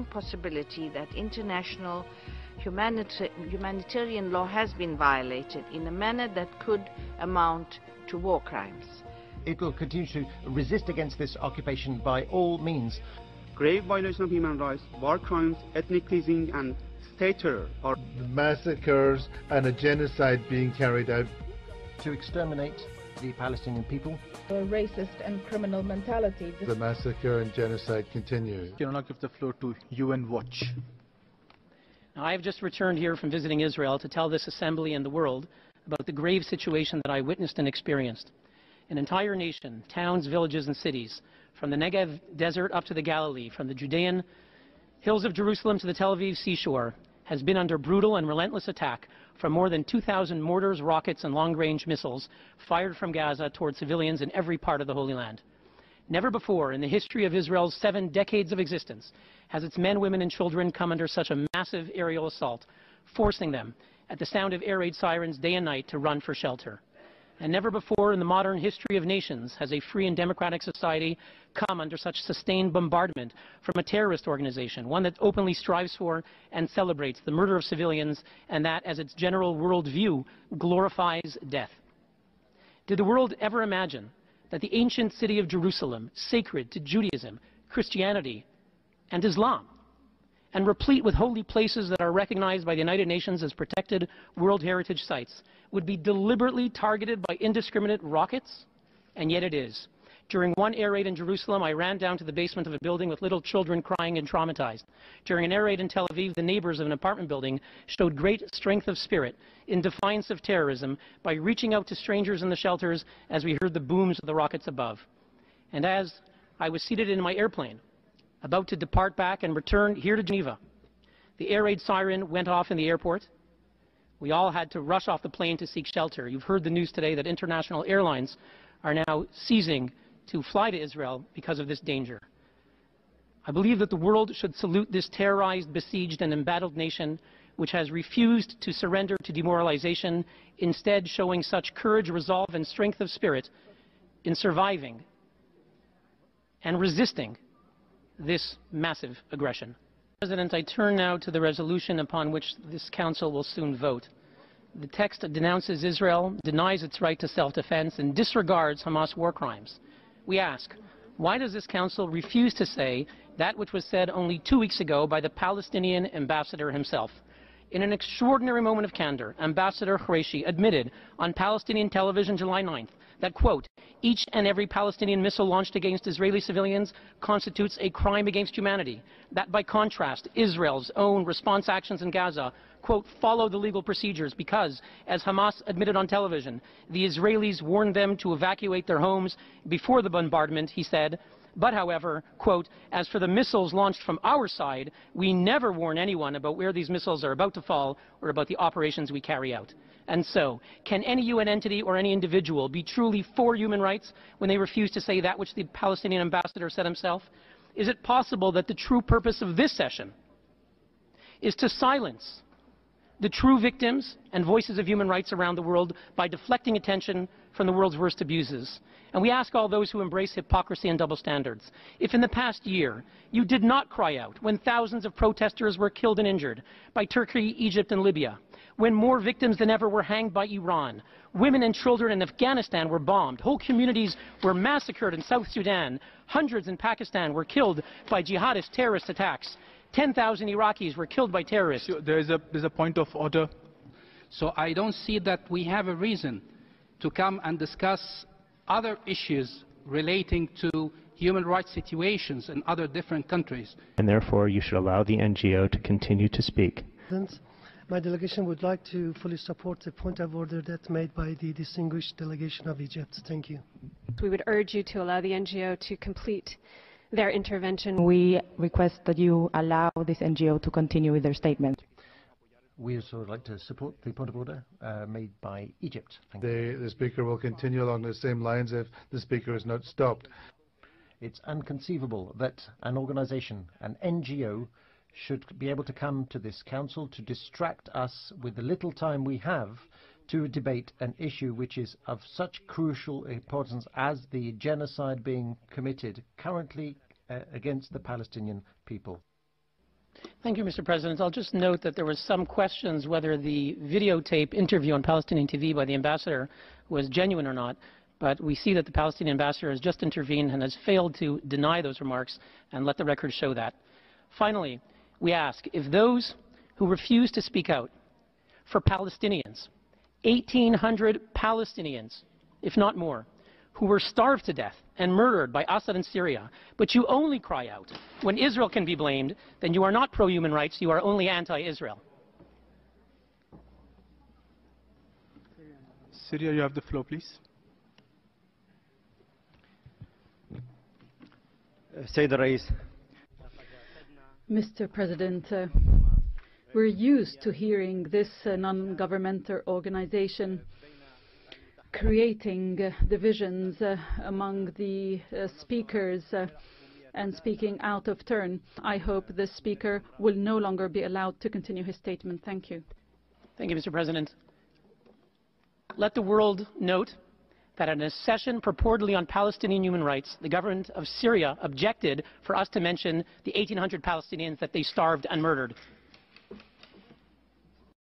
strong possibility that international humanitarian law has been violated in a manner that could amount to war crimes. It will continue to resist against this occupation by all means. Grave violation of human rights, war crimes, ethnic cleansing and state terror are massacres and a genocide being carried out to exterminate the Palestinian people. A racist and criminal mentality. The massacre and genocide continue. I now give the floor to UN Watch. Now, I have just returned here from visiting Israel to tell this assembly and the world about the grave situation that I witnessed and experienced. An entire nation, towns, villages and cities, from the Negev desert up to the Galilee, from the Judean hills of Jerusalem to the Tel Aviv seashore, has been under brutal and relentless attack from more than 2,000 mortars, rockets and long-range missiles fired from Gaza toward civilians in every part of the Holy Land. Never before in the history of Israel's 7 decades of existence has its men, women and children come under such a massive aerial assault, forcing them, at the sound of air raid sirens day and night, to run for shelter. And never before in the modern history of nations has a free and democratic society come under such sustained bombardment from a terrorist organization, one that openly strives for and celebrates the murder of civilians, and that, as its general worldview, glorifies death. Did the world ever imagine that the ancient city of Jerusalem, sacred to Judaism, Christianity, and Islam, and replete with holy places that are recognized by the United Nations as protected World Heritage Sites, would be deliberately targeted by indiscriminate rockets? And yet it is. During one air raid in Jerusalem, I ran down to the basement of a building with little children crying and traumatized. During an air raid in Tel Aviv, the neighbors of an apartment building showed great strength of spirit in defiance of terrorism by reaching out to strangers in the shelters as we heard the booms of the rockets above. And as I was seated in my airplane, about to depart back and return here to Geneva, the air raid siren went off in the airport. We all had to rush off the plane to seek shelter. You've heard the news today that international airlines are now ceasing to fly to Israel because of this danger. I believe that the world should salute this terrorized, besieged and embattled nation which has refused to surrender to demoralization, instead showing such courage, resolve and strength of spirit in surviving and resisting this massive aggression. President, I turn now to the resolution upon which this Council will soon vote. The text denounces Israel, denies its right to self-defense, and disregards Hamas war crimes. We ask, why does this Council refuse to say that which was said only 2 weeks ago by the Palestinian ambassador himself? In an extraordinary moment of candor, Ambassador Qureshi admitted on Palestinian television July 9th that, quote, each and every Palestinian missile launched against Israeli civilians constitutes a crime against humanity. That, by contrast, Israel's own response actions in Gaza, quote, follow the legal procedures because, as Hamas admitted on television, the Israelis warned them to evacuate their homes before the bombardment, he said. But, however, quote, as for the missiles launched from our side, we never warn anyone about where these missiles are about to fall or about the operations we carry out. And so, can any UN entity or any individual be truly for human rights when they refuse to say that which the Palestinian ambassador said himself? Is it possible that the true purpose of this session is to silence the true victims and voices of human rights around the world by deflecting attention from the world's worst abuses? And we ask all those who embrace hypocrisy and double standards, if in the past year you did not cry out when thousands of protesters were killed and injured by Turkey, Egypt and Libya, when more victims than ever were hanged by Iran, women and children in Afghanistan were bombed, whole communities were massacred in South Sudan, hundreds in Pakistan were killed by jihadist terrorist attacks, 10,000 Iraqis were killed by terrorists. There's a point of order. So I don't see that we have a reason to come and discuss other issues relating to human rights situations in other different countries. And therefore you should allow the NGO to continue to speak. My delegation would like to fully support the point of order that's made by the distinguished delegation of Egypt. Thank you. We would urge you to allow the NGO to complete their intervention. We request that you allow this NGO to continue with their statement. We also would like to support the point of order made by Egypt. The Speaker will continue along the same lines if the Speaker is not stopped. It's inconceivable that an organization, an NGO, should be able to come to this Council to distract us with the little time we have to debate an issue which is of such crucial importance as the genocide being committed currently against the Palestinian people. Thank you, Mr. President. I'll just note that there was some questions whether the videotape interview on Palestinian TV by the ambassador was genuine or not. But we see that the Palestinian ambassador has just intervened and has failed to deny those remarks, and let the record show that. Finally, we ask if those who refuse to speak out for Palestinians, 1,800 Palestinians, if not more, who were starved to death and murdered by Assad in Syria, but you only cry out when Israel can be blamed, then you are not pro-human rights, you are only anti-Israel. Syria, you have the floor, please. Mr. President, we're used to hearing this non-governmental organization creating divisions among the speakers and speaking out of turn. I hope this speaker will no longer be allowed to continue his statement. Thank you. Thank you, Mr. President. Let the world note that at a session purportedly on Palestinian human rights, the government of Syria objected for us to mention the 1,800 Palestinians that they starved and murdered.